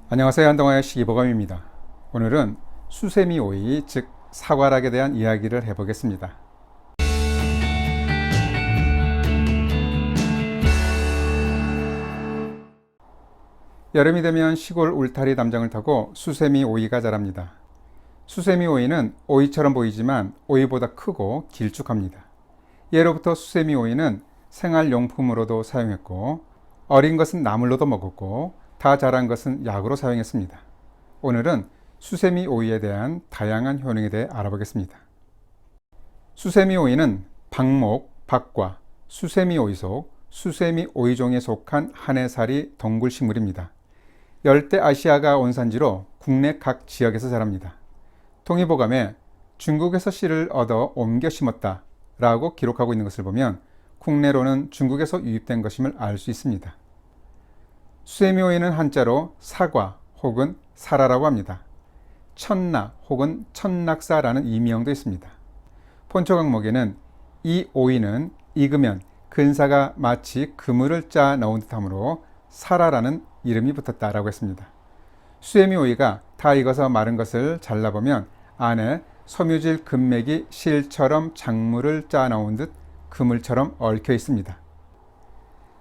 안녕하세요. 한동아의 시기보감입니다. 오늘은 수세미 오이, 즉 사과락에 대한 이야기를 해보겠습니다. 여름이 되면 시골 울타리 담장을 타고 수세미 오이가 자랍니다. 수세미 오이는 오이처럼 보이지만 오이보다 크고 길쭉합니다. 예로부터 수세미 오이는 생활용품으로도 사용했고, 어린 것은 나물로도 먹었고, 다 자란 것은 약으로 사용했습니다. 오늘은 수세미 오이에 대한 다양한 효능에 대해 알아보겠습니다. 수세미 오이는 박목, 박과, 수세미 오이 속 수세미 오이종에 속한 한해살이 동굴식물입니다. 열대 아시아가 원산지로 국내 각 지역에서 자랍니다. 동의보감에 중국에서 씨를 얻어 옮겨 심었다 라고 기록하고 있는 것을 보면 국내로는 중국에서 유입된 것임을 알 수 있습니다. 수세미 오이는 한자로 사과 혹은 사라라고 합니다. 천나 혹은 천낙사라는 이명도 있습니다. 본초 강목에는 이 오이는 익으면 근사가 마치 그물을 짜 넣은 듯하므로 사라라는 이름이 붙었다라고 했습니다. 수세미 오이가 다 익어서 마른 것을 잘라보면 안에 섬유질 금맥이 실처럼 작물을 짜 넣은 듯 그물처럼 얽혀 있습니다.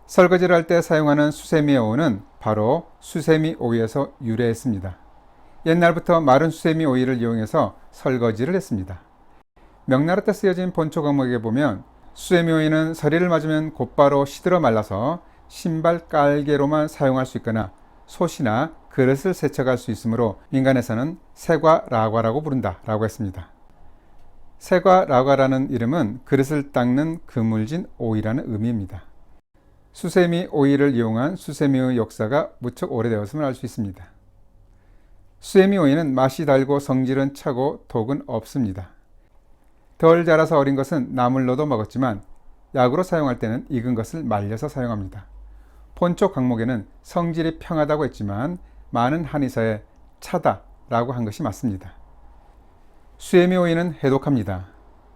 설거지를 할 때 사용하는 수세미 오이는 바로 수세미 오이에서 유래했습니다. 옛날부터 마른 수세미 오이를 이용해서 설거지를 했습니다. 명나라 때 쓰여진 본초 강목에 보면 수세미 오이는 서리를 맞으면 곧바로 시들어 말라서 신발 깔개로만 사용할 수 있거나 솥이나 그릇을 세척할 수 있으므로 민간에서는 세과라과라고 부른다 라고 했습니다. 세과라과라는 이름은 그릇을 닦는 그물진 오이라는 의미입니다. 수세미 오이를 이용한 수세미의 역사가 무척 오래되었음을 알 수 있습니다. 수세미 오이는 맛이 달고 성질은 차고 독은 없습니다. 덜 자라서 어린 것은 나물로도 먹었지만 약으로 사용할 때는 익은 것을 말려서 사용합니다. 본초 강목에는 성질이 평하다고 했지만 많은 한의사에 차다라고 한 것이 맞습니다. 수세미 오이는 해독합니다.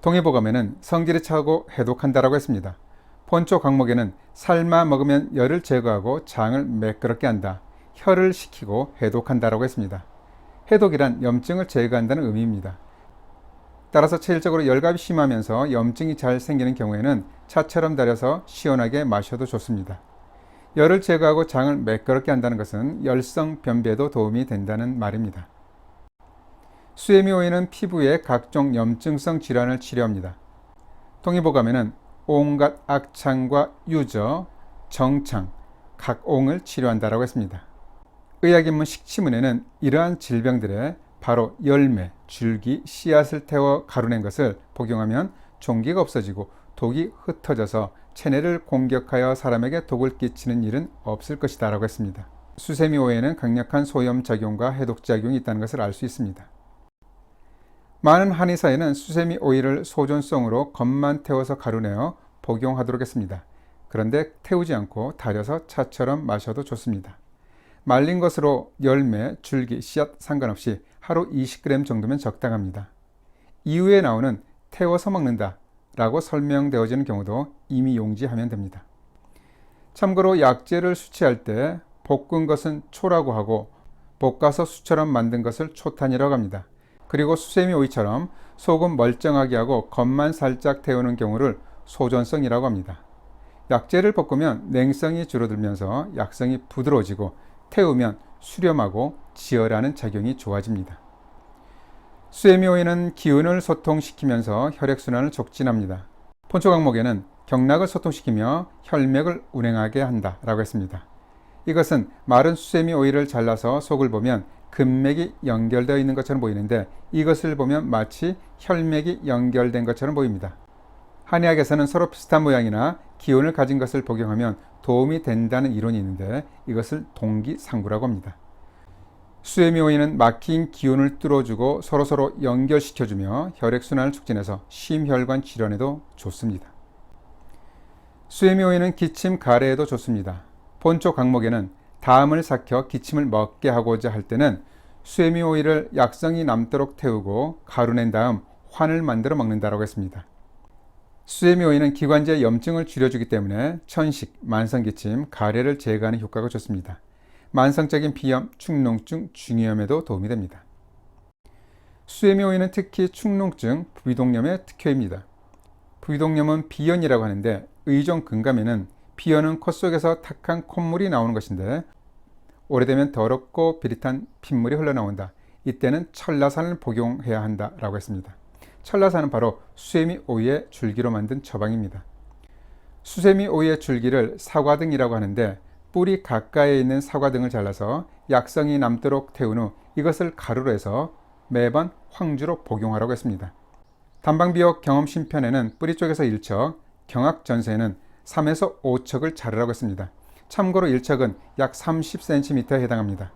동의보감에는 성질이 차고 해독한다라고 했습니다. 본초 강목에는 삶아 먹으면 열을 제거하고 장을 매끄럽게 한다, 혈을 식히고 해독한다라고 했습니다. 해독이란 염증을 제거한다는 의미입니다. 따라서 체질적으로 열감이 심하면서 염증이 잘 생기는 경우에는 차처럼 달여서 시원하게 마셔도 좋습니다. 열을 제거하고 장을 매끄럽게 한다는 것은 열성 변비에도 도움이 된다는 말입니다. 수세미 오이는 피부의 각종 염증성 질환을 치료합니다. 동의보감에는 온갖 악창과 유저, 정창, 각옹을 치료한다라고 했습니다. 의학인문 식치문에는 이러한 질병들의 바로 열매, 줄기, 씨앗을 태워 가루낸 것을 복용하면 종기가 없어지고 독이 흩어져서 체내를 공격하여 사람에게 독을 끼치는 일은 없을 것이다 라고 했습니다. 수세미 오이에는 강력한 소염작용과 해독작용이 있다는 것을 알 수 있습니다. 많은 한의사에는 수세미 오이를 소존성으로 겉만 태워서 가루내어 복용하도록 했습니다. 그런데 태우지 않고 달여서 차처럼 마셔도 좋습니다. 말린 것으로 열매, 줄기, 씨앗 상관없이 하루 20g 정도면 적당합니다. 이후에 나오는 태워서 먹는다 라고 설명되어지는 경우도 이미 용지하면 됩니다. 참고로 약재를 수치할 때 볶은 것은 초라고 하고 볶아서 수처럼 만든 것을 초탄이라고 합니다. 그리고 수세미 오이처럼 속은 멀쩡하게 하고 겉만 살짝 태우는 경우를 소존성이라고 합니다. 약재를 볶으면 냉성이 줄어들면서 약성이 부드러워지고 태우면 수렴하고 지혈하는 작용이 좋아집니다. 수세미 오이는 기운을 소통시키면서 혈액순환을 촉진합니다. 본초 강목에는 경락을 소통시키며 혈맥을 운행하게 한다 라고 했습니다. 이것은 마른 수세미 오이를 잘라서 속을 보면 금맥이 연결되어 있는 것처럼 보이는데 이것을 보면 마치 혈맥이 연결된 것처럼 보입니다. 한의학에서는 서로 비슷한 모양이나 기운을 가진 것을 복용하면 도움이 된다는 이론이 있는데 이것을 동기상구라고 합니다. 수세미 오이는 막힌 기운을 뚫어주고 서로서로 연결시켜주며 혈액순환을 촉진해서 심혈관 질환에도 좋습니다. 수세미 오이는 기침, 가래에도 좋습니다. 본초 강목에는 담을 삭혀 기침을 먹게 하고자 할 때는 수세미 오이를 약성이 남도록 태우고 가루낸 다음 환을 만들어 먹는다라고 했습니다. 수세미 오이는 기관지의 염증을 줄여주기 때문에 천식, 만성기침, 가래를 제거하는 효과가 좋습니다. 만성적인 비염, 축농증, 중이염에도 도움이 됩니다. 수세미 오이는 특히 축농증, 부비동염의 특효입니다. 부비동염은 비연이라고 하는데 의종 근감에는 비연은 코 속에서 탁한 콧물이 나오는 것인데 오래되면 더럽고 비릿한 핏물이 흘러나온다. 이때는 철라산을 복용해야 한다라고 했습니다. 철라산은 바로 수세미 오이의 줄기로 만든 처방입니다. 수세미 오이의 줄기를 사과등이라고 하는데 뿌리 가까이에 있는 사과등을 잘라서 약성이 남도록 태운 후 이것을 가루로 해서 매번 황주로 복용하라고 했습니다. 단방비옥 경험심편에는 뿌리 쪽에서 1척, 경악전세에는 3에서 5척을 자르라고 했습니다. 참고로 1척은 약 30cm에 해당합니다.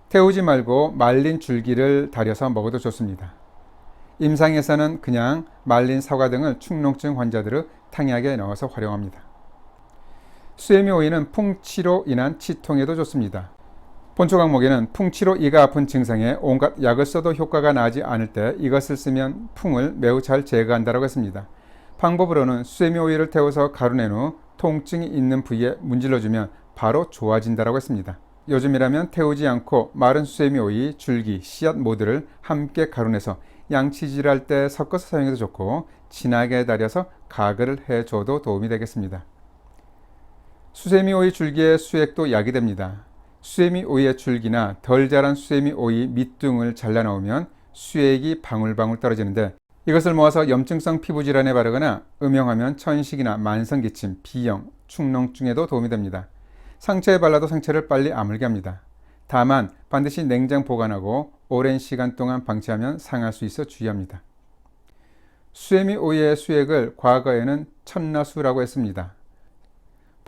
태우지 말고 말린 줄기를 다려서 먹어도 좋습니다. 임상에서는 그냥 말린 사과 등을 축농증 환자들의 탕약에 넣어서 활용합니다. 수세미 오이는 풍치로 인한 치통에도 좋습니다. 본초 강목에는 풍치로 이가 아픈 증상에 온갖 약을 써도 효과가 나지 않을 때 이것을 쓰면 풍을 매우 잘 제거한다고 했습니다. 방법으로는 수세미 오이를 태워서 가루낸 후 통증이 있는 부위에 문질러주면 바로 좋아진다고 했습니다. 요즘이라면 태우지 않고 마른 수세미 오이, 줄기, 씨앗 모두를 함께 가루내서 양치질할 때 섞어서 사용해도 좋고 진하게 다려서 가글을 해줘도 도움이 되겠습니다. 수세미 오이 줄기의 수액도 약이 됩니다. 수세미 오이의 줄기나 덜 자란 수세미 오이 밑둥을 잘라 넣으면 수액이 방울방울 떨어지는데 이것을 모아서 염증성 피부질환에 바르거나 음용하면 천식이나 만성기침, 비염, 축농증에도 도움이 됩니다. 상처에 발라도 상처를 빨리 아물게 합니다. 다만 반드시 냉장 보관하고 오랜 시간 동안 방치하면 상할 수 있어 주의합니다. 수세미 오이의 수액을 과거에는 천나수라고 했습니다.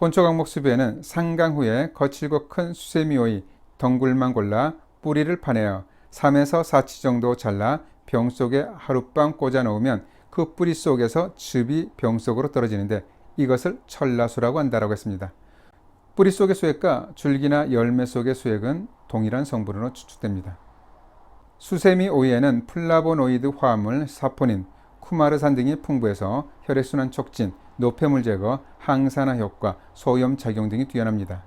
본초 강목 수비에는 상강 후에 거칠고 큰 수세미 오이 덩굴만 골라 뿌리를 파내어 3에서 4치 정도 잘라 병 속에 하룻밤 꽂아 놓으면 그 뿌리 속에서 즙이 병 속으로 떨어지는데 이것을 철나수라고 한다고 했습니다. 뿌리 속의 수액과 줄기나 열매 속의 수액은 동일한 성분으로 추출됩니다. 수세미 오이에는 플라보노이드 화합물 사포닌, 쿠마르산 등이 풍부해서 혈액순환 촉진, 노폐물 제거, 항산화 효과, 소염 작용 등이 뛰어납니다.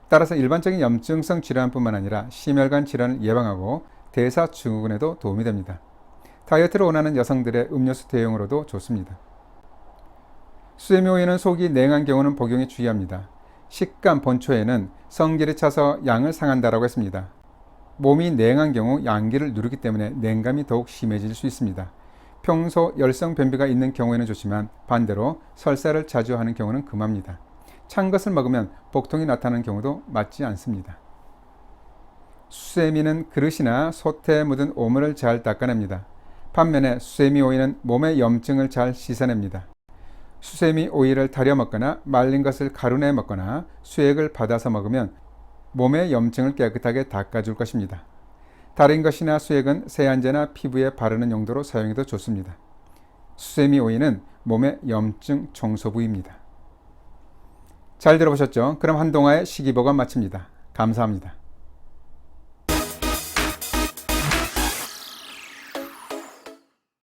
따라서 일반적인 염증성 질환뿐만 아니라 심혈관 질환을 예방하고 대사증후군에도 도움이 됩니다. 다이어트를 원하는 여성들의 음료수 대용으로도 좋습니다. 수세미 오이는 속이 냉한 경우는 복용에 주의합니다. 식감 본초에는 성질이 차서 양을 상한다고 했습니다. 몸이 냉한 경우 양기를 누르기 때문에 냉감이 더욱 심해질 수 있습니다. 평소 열성 변비가 있는 경우에는 좋지만 반대로 설사를 자주 하는 경우는 금합니다. 찬 것을 먹으면 복통이 나타나는 경우도 맞지 않습니다. 수세미는 그릇이나 솥에 묻은 오물을 잘 닦아냅니다. 반면에 수세미 오이는 몸의 염증을 잘 씻어냅니다. 수세미 오이를 달여 먹거나 말린 것을 가루내 먹거나 수액을 받아서 먹으면 몸의 염증을 깨끗하게 닦아줄 것입니다. 다른 것이나 수액은 세안제나 피부에 바르는 용도로 사용해도 좋습니다. 수세미 오이는 몸의 염증 청소부입니다. 잘 들어보셨죠? 그럼 한동화의 식이보감 마칩니다. 감사합니다.